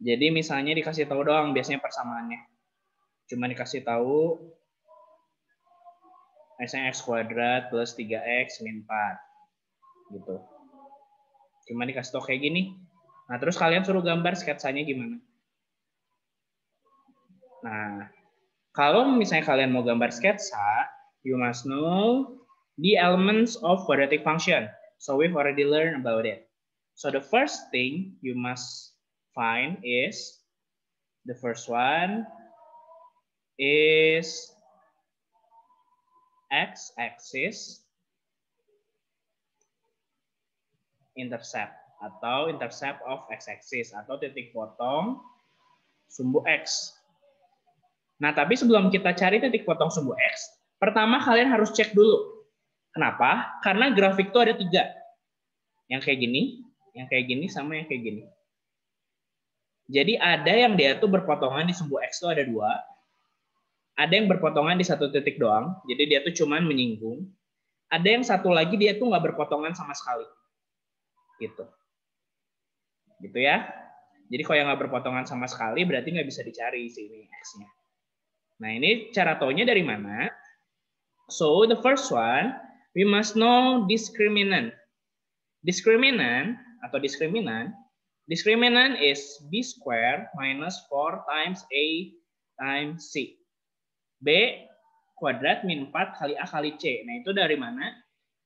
Jadi misalnya dikasih tahu doang biasanya persamaannya. Cuma dikasih tahu x kuadrat plus 3x min 4. Gitu. Cuma dikasih tahu kayak gini. Nah, terus kalian suruh gambar sketsanya gimana? Nah, kalau misalnya kalian mau gambar sketsa, you must know the elements of quadratic function. So we've already learned about it. So the first thing you must find is, the first one is x-axis intercept atau intercept of x-axis atau titik potong sumbu x. Nah, tapi sebelum kita cari titik potong sumbu x, pertama kalian harus cek dulu. Kenapa? Karena grafik itu ada 3. Yang kayak gini, sama yang kayak gini. Jadi ada yang dia tuh berpotongan di sumbu x itu ada 2. Ada yang berpotongan di satu titik doang, jadi dia tuh cuman menyinggung. Ada yang satu lagi dia tuh nggak berpotongan sama sekali. Gitu ya. Jadi kalau yang nggak berpotongan sama sekali berarti nggak bisa dicari sini x-nya. Nah, ini cara taunya dari mana? So the first one, we must know discriminant. Discriminant is b squared minus 4 times a times c. B kuadrat min 4 kali a kali c. Nah, itu dari mana?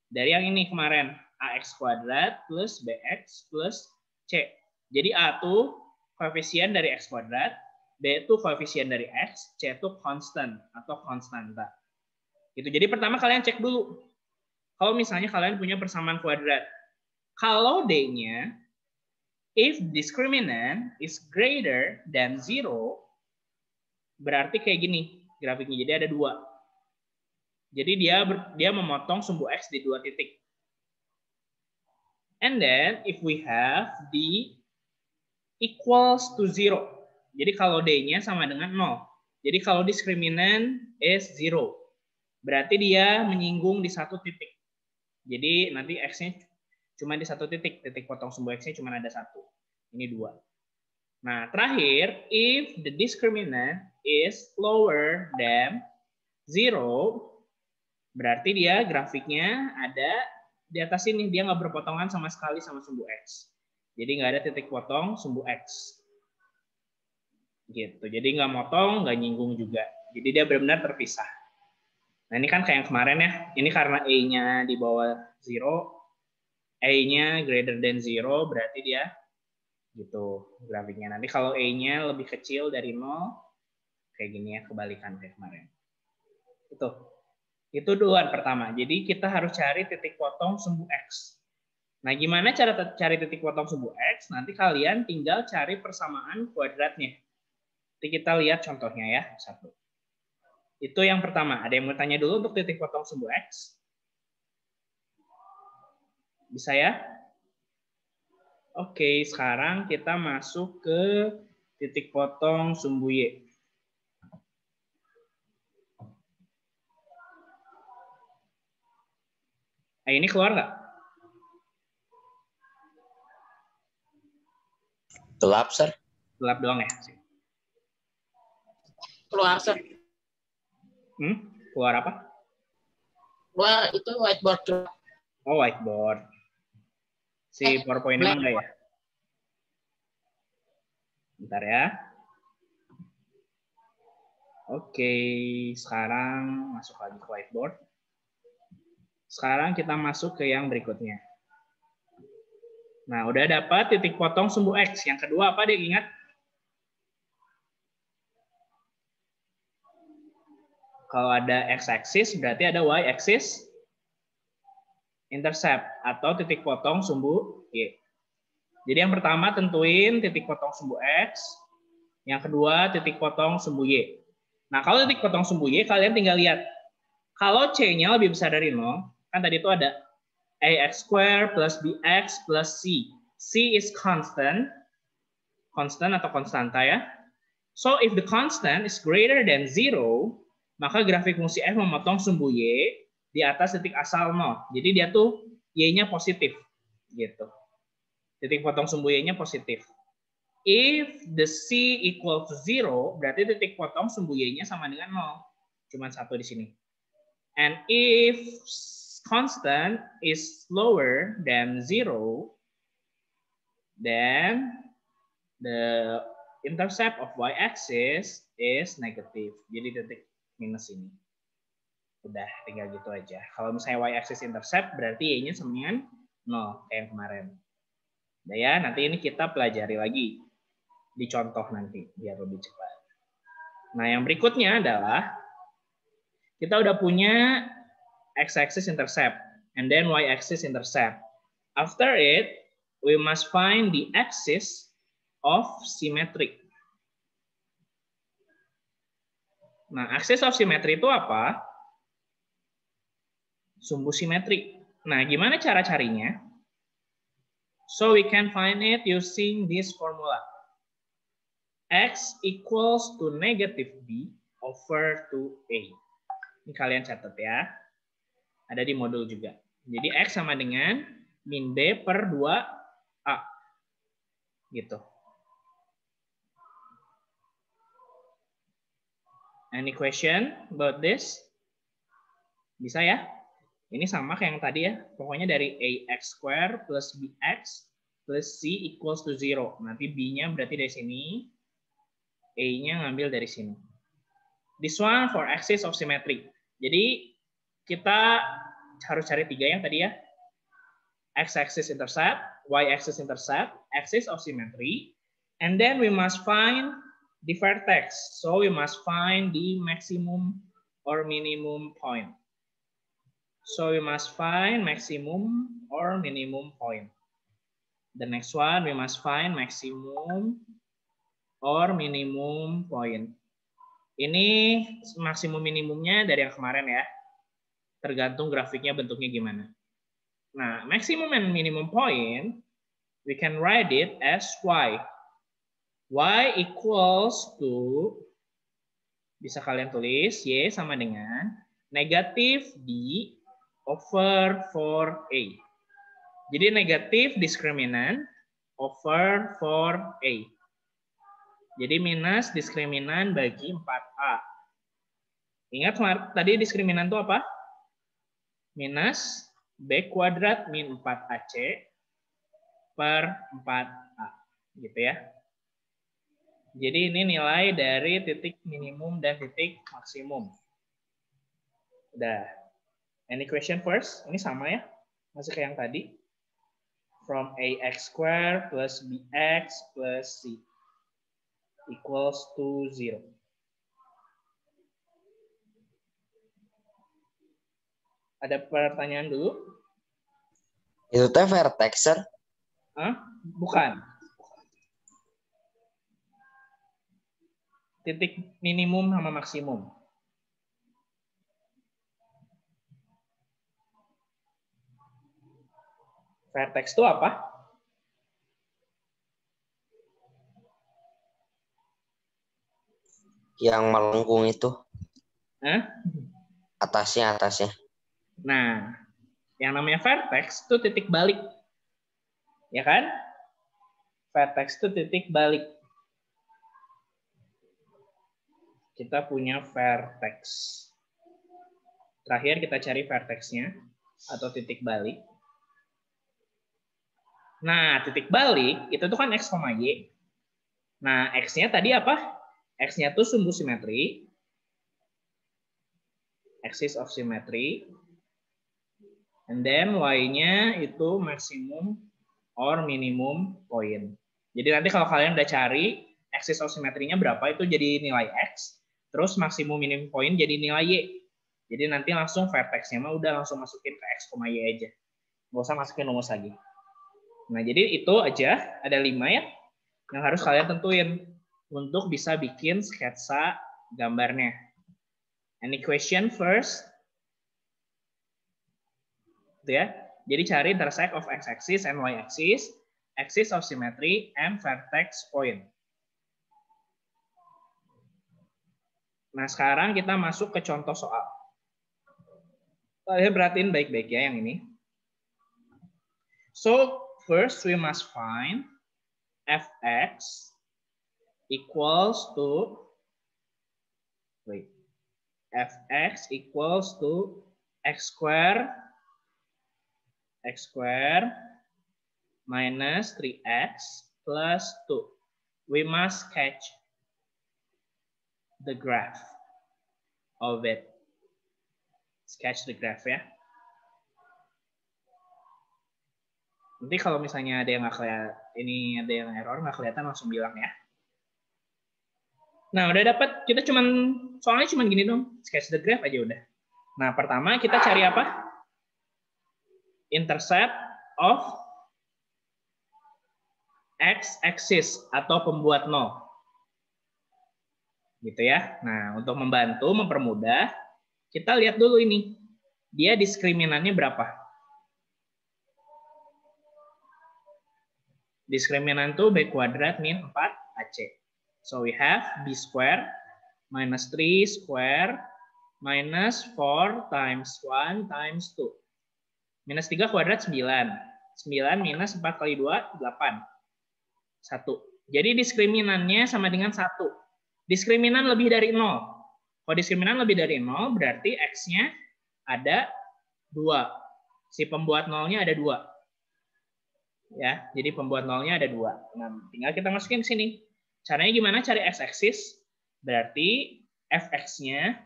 Dari yang ini kemarin, ax kuadrat plus bx plus c. Jadi a itu koefisien dari x kuadrat, b itu koefisien dari x, c itu constant atau konstanta. Gitu. Jadi pertama kalian cek dulu. Kalau misalnya kalian punya persamaan kuadrat, kalau d-nya, if discriminant is greater than 0, berarti kayak gini grafiknya. Jadi ada 2. Jadi dia memotong sumbu x di 2 titik. And then if we have d equals to 0. Jadi kalau d-nya sama dengan 0. Jadi kalau discriminant is 0, berarti dia menyinggung di 1 titik. Jadi nanti x-nya cuma di 1 titik. Titik potong sumbu x-nya cuma ada 1. Ini 2. Nah, terakhir, if the discriminant is lower than 0, berarti dia grafiknya ada di atas ini. Dia nggak berpotongan sama sekali sama sumbu x. Jadi nggak ada titik potong sumbu x. Gitu. Jadi nggak motong, nggak nyinggung juga. Jadi dia benar-benar terpisah. Nah, ini kan kayak yang kemarin ya. Ini karena A-nya di bawah 0, A-nya greater than 0, berarti dia gitu grafiknya. Nanti kalau A-nya lebih kecil dari 0, kayak gini ya, kebalikan kayak kemarin. Itu duluan pertama. Jadi kita harus cari titik potong sumbu X. Nah, gimana cara cari titik potong sumbu X? Nanti kalian tinggal cari persamaan kuadratnya. Nanti kita lihat contohnya ya, 1. Itu yang pertama. Ada yang mau tanya dulu untuk titik potong sumbu X? Bisa ya? Oke, sekarang kita masuk ke titik potong sumbu Y. Nah, ini keluar nggak? Gelap, Sir. Gelap doang ya? Keluar, Sir. Keluar apa? Keluar itu whiteboard. Oh, whiteboard. Si PowerPoint-nya enggak ya? Bentar ya. Oke, sekarang masuk lagi ke whiteboard. Sekarang kita masuk ke yang berikutnya. Nah, udah dapat titik potong sumbu X. Yang kedua apa deh, ingat? Kalau ada x-axis, berarti ada y-axis intercept atau titik potong sumbu Y. Jadi yang pertama tentuin titik potong sumbu X. Yang kedua titik potong sumbu Y. Nah, kalau titik potong sumbu Y, kalian tinggal lihat. Kalau C-nya lebih besar dari 0, kan tadi itu ada ax square plus bx plus c. C is constant. Constant atau konstanta ya. So, if the constant is greater than 0, maka grafik fungsi f memotong sumbu y di atas titik asal 0. Jadi dia tuh y-nya positif. Gitu. Titik potong sumbu y-nya positif. If the C equal to 0, berarti titik potong sumbu Y-nya sama dengan 0. Cuma 1 di sini. And if constant is lower than 0, then the intercept of y-axis is negative. Jadi titik minus ini. Udah, tinggal gitu aja. Kalau misalnya y-axis intercept, berarti y-nya sama dengan 0, kayak yang kemarin. Udah ya, nanti ini kita pelajari lagi. Dicontoh nanti, biar lebih cepat. Nah, yang berikutnya adalah, kita udah punya x-axis intercept, and then y-axis intercept. After it, we must find the axis of symmetry. Nah, axis of symmetry itu apa? Sumbu simetri. Nah, gimana cara carinya? So we can find it using this formula. X equals to negative B over 2A. Ini kalian catat ya. Ada di modul juga. Jadi X sama dengan min B per 2A. Gitu. Any question about this? Bisa ya? Ini sama kayak yang tadi ya. Pokoknya dari AX square plus BX plus C equals to 0. Nanti B-nya berarti dari sini. A-nya ngambil dari sini. This one for axis of symmetry. Jadi kita harus cari 3 yang tadi ya. X-axis intercept, Y-axis intercept, axis of symmetry. And then we must find the vertex. So we must find the maximum or minimum point. So we must find maximum or minimum point. The next one, we must find maximum or minimum point. Ini maksimum minimumnya dari yang kemarin ya. Tergantung grafiknya bentuknya gimana. Nah, maximum and minimum point, we can write it as y. Y equals to, bisa kalian tulis, y sama dengan negatif d over 4a. Jadi negatif diskriminan over 4a. Jadi minus diskriminan bagi 4A. Ingat tadi diskriminan itu apa? Minus B kuadrat min 4AC per 4A. Gitu ya. Jadi ini nilai dari titik minimum dan titik maksimum. Udah. Any question first? Ini sama ya. Masih kayak yang tadi. From AX square plus BX plus C equals to 0. Ada pertanyaan dulu? Itu teh vertex, sir? Hah? Bukan. Titik minimum sama maksimum. Vertex itu apa? Yang melengkung itu. Hah? Atasnya. Nah, yang namanya vertex itu titik balik. Ya kan? Vertex itu titik balik. Kita punya vertex. Terakhir kita cari vertexnya atau titik balik. Nah, titik balik itu tuh kan X, Y. Nah, X-nya tadi apa? X-nya tuh sumbu simetri. Axis of symmetry. And then Y-nya itu maksimum or minimum point. Jadi nanti kalau kalian udah cari axis of symmetry-nya berapa, itu jadi nilai X. Terus maksimum minimum point jadi nilai Y. Jadi nanti langsung vertex-nya mah udah langsung masukin ke X, Y aja. Nggak usah masukin rumus lagi. Nah, jadi itu aja. Ada 5 ya yang harus kalian tentuin untuk bisa bikin sketsa gambarnya. Any question first? Gitu ya. Jadi cari intersect of x-axis and y-axis, axis of symmetry, and vertex point. Nah, sekarang kita masuk ke contoh soal. Kalian perhatiin baik-baik ya yang ini. So, first we must find fx equals to, wait, fx equals to x square minus 3x plus 2. We must sketch the graph of it. Sketch the graph ya. Nanti kalau misalnya ada yang nggak kelihatan, ini ada yang error nggak kelihatan, langsung bilang ya. Nah udah dapat, kita soalnya cuman gini dong, sketch the graph aja udah. Nah pertama kita cari apa? Intercept of x-axis atau pembuat 0. Gitu ya. Nah, untuk membantu, mempermudah, kita lihat dulu ini. Dia diskriminannya berapa? Diskriminan itu b kuadrat min 4ac. So we have b square minus 3 square minus 4 times 1 times 2. Minus 3 kuadrat 9. 9 minus 4 kali 2, 8. 1. Jadi diskriminannya sama dengan 1. Diskriminan lebih dari 0. Kalau diskriminan lebih dari 0, berarti X-nya ada 2. Si pembuat 0-nya ada 2. Ya, jadi pembuat 0-nya ada 2. Nah, tinggal kita masukin ke sini. Caranya gimana? Cari x-axis. Berarti fx-nya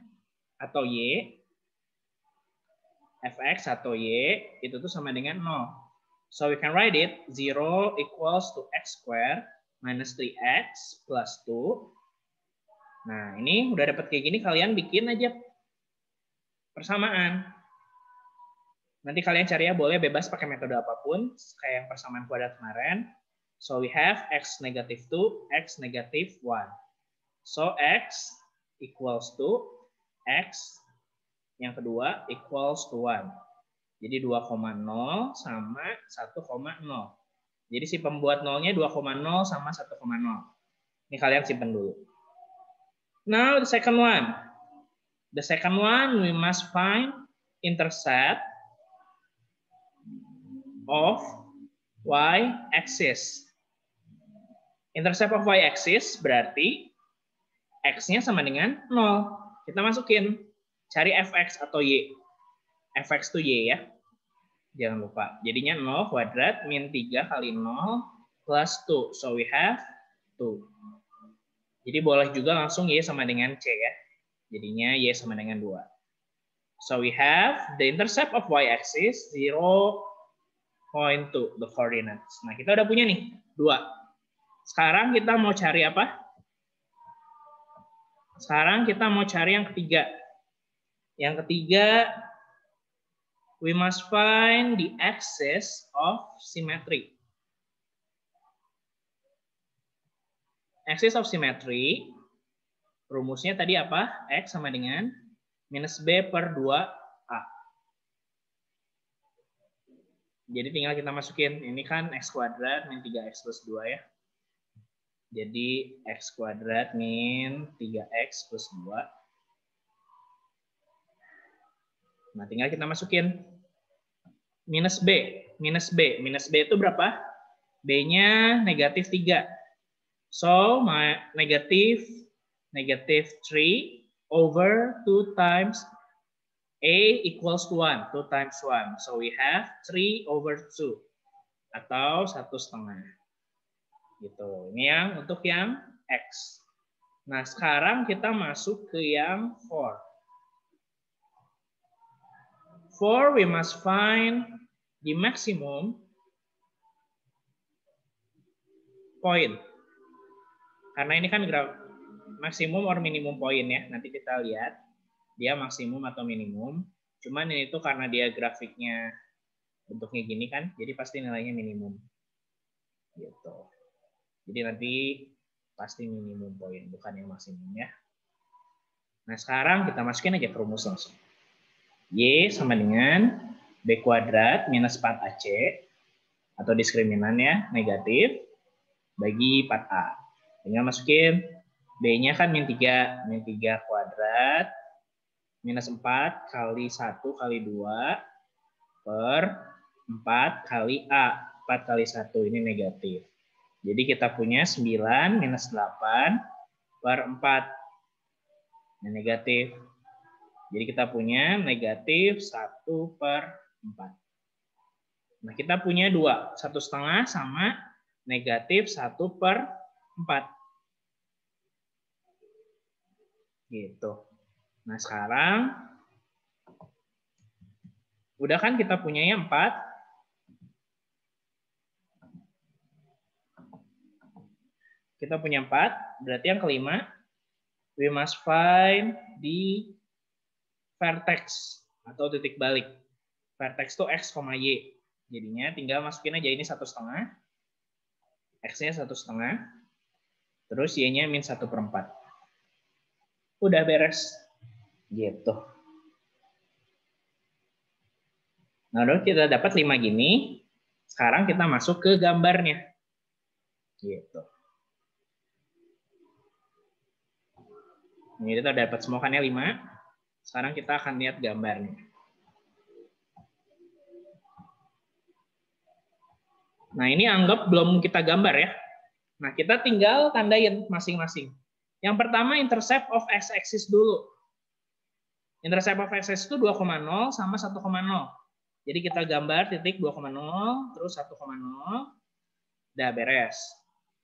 atau y, fx atau y, itu tuh sama dengan 0. So we can write it 0 equals to x square minus 3x plus 2. Nah, ini udah dapat kayak gini, kalian bikin aja persamaan. Nanti kalian cari ya, boleh bebas pakai metode apapun, kayak yang persamaan kuadrat kemarin. So we have x negative 2, x negative 1. So x equals to x yang kedua equals to 1. Jadi 2,0 sama 1,0. Jadi si pembuat 0-nya 2,0 sama 1,0. Ini kalian simpan dulu. Now the second one. The second one we must find intercept of y-axis. Intercept of y-axis berarti x-nya sama dengan 0. Kita masukin. Cari fx atau y. Fx itu y ya. Jangan lupa. Jadinya 0 kuadrat min 3 kali 0 plus 2. So we have 2. Jadi boleh juga langsung y sama dengan c ya. Jadinya y sama dengan 2. So we have the intercept of y-axis 0.2, the coordinates. Nah, kita udah punya nih, 2. Sekarang kita mau cari apa? Sekarang kita mau cari yang ketiga. Yang ketiga, we must find the axis of symmetry. Axis of symmetry, rumusnya tadi apa? X sama dengan minus B per 2A. Jadi tinggal kita masukin, ini kan X kuadrat min 3X plus 2 ya. Jadi X kuadrat min 3X plus 2. Nah, tinggal kita masukin minus B. Minus B itu berapa? B-nya negatif 3. So, negative 3 over 2 times A equals to 1. 2 times 1. So, we have 3 over 2. Atau 1/2. Gitu. Ini yang untuk yang X. Nah, sekarang kita masuk ke yang 4. For we must find the maximum point. Karena ini kan graf maksimum or minimum point ya. Nanti kita lihat dia maksimum atau minimum. Cuman ini tuh karena dia grafiknya bentuknya gini kan, jadi pasti nilainya minimum. Gitu. Jadi nanti pasti minimum point, bukan yang maksimum ya. Nah, sekarang kita masukin aja ke rumus langsung. Y sama dengan B kuadrat minus 4AC atau diskriminannya negatif bagi 4A. Tinggal masukin B-nya kan min 3 kuadrat minus 4 kali 1 kali 2 per 4 kali A. 4 kali 1 ini negatif. Jadi kita punya 9 minus 8 per 4. Yang negatif. Jadi kita punya negatif 1 per 4. Nah, kita punya 2. 1,5 sama negatif 1 per 4. Gitu. Nah, sekarang udah kan kita punyanya 4. Kita punya 4, berarti yang kelima, we must find the vertex atau titik balik. Vertex itu X, Y. Jadinya tinggal masukin aja ini 1,5. X-nya 1,5. Terus Y-nya min 1 per 4. Udah beres. Gitu. Nah, udah kita dapat 5 gini. Sekarang kita masuk ke gambarnya. Gitu. Ini kita dapat semua kan ya 5. Sekarang kita akan lihat gambarnya. Nah, ini anggap belum kita gambar ya. Nah, kita tinggal tandain masing-masing. Yang pertama intercept of x-axis dulu. Intercept of x-axis itu 2,0 sama 1,0. Jadi kita gambar titik 2,0 terus 1,0. Udah beres.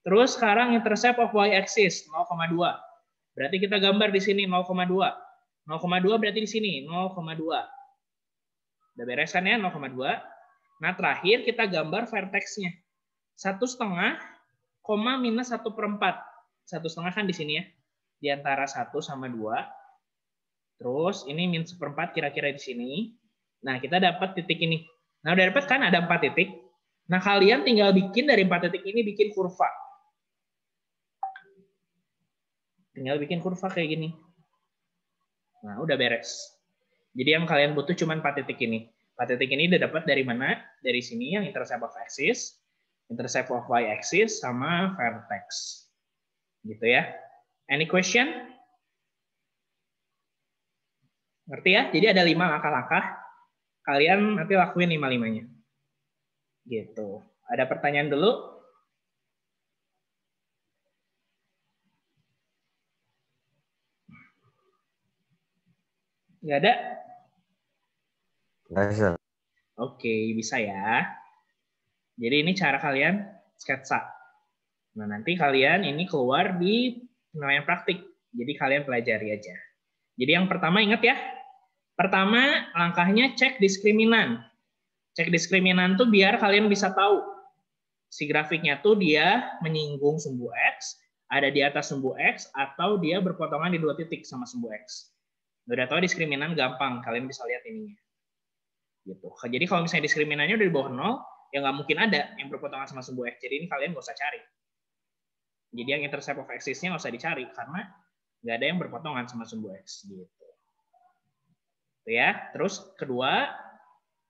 Terus sekarang intercept of y-axis 0,2. Berarti kita gambar di sini 0,2. 0,2 berarti di sini 0,2. Udah beres kan ya 0,2. Nah, terakhir kita gambar vertexnya. 1,5, minus 1 per 4. 1,5 kan di sini ya. Di antara 1 sama 2. Terus ini min 1/4 kira-kira di sini. Nah, kita dapat titik ini. Nah, udah dapat kan ada 4 titik. Nah, kalian tinggal bikin dari 4 titik ini bikin kurva. Tinggal bikin kurva kayak gini. Nah, udah beres. Jadi yang kalian butuh cuma 4 titik ini. 4 titik ini udah dapat dari mana? Dari sini yang intercept of axis, intercept of y-axis, sama vertex. Gitu ya. Any question? Ngerti ya? Jadi ada 5 langkah-langkah. Kalian nanti lakuin 5-5-nya. Gitu. Ada pertanyaan dulu? Nggak ada? Bisa. Oke, bisa ya. Jadi ini cara kalian sketsa. Nah, nanti kalian ini keluar di penilaian praktik. Jadi kalian pelajari aja. Jadi yang pertama ingat ya. Pertama, langkahnya cek diskriminan. Cek diskriminan tuh biar kalian bisa tahu. Si grafiknya tuh dia menyinggung sumbu X, ada di atas sumbu X, atau dia berpotongan di 2 titik sama sumbu X. Udah tahu diskriminan gampang, kalian bisa lihat ininya. Gitu. Jadi kalau misalnya diskriminannya udah di bawah 0, ya nggak mungkin ada yang berpotongan sama sumbu X. Jadi ini kalian nggak usah cari. Jadi yang intercept of axis-nya nggak usah dicari, karena nggak ada yang berpotongan sama sumbu X. Gitu. Ya. Terus kedua,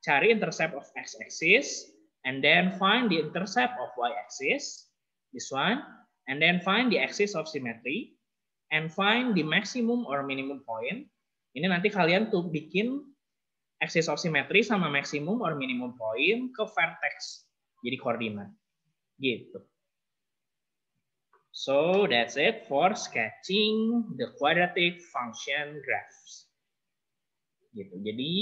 cari intercept of x-axis, and then find the intercept of y-axis, this one, and then find the axis of symmetry, and find the maximum or minimum point. Ini nanti kalian tuh bikin axis of symmetry sama maximum or minimum point ke vertex, jadi koordinat. Gitu. So that's it for sketching the quadratic function graphs. Gitu. Jadi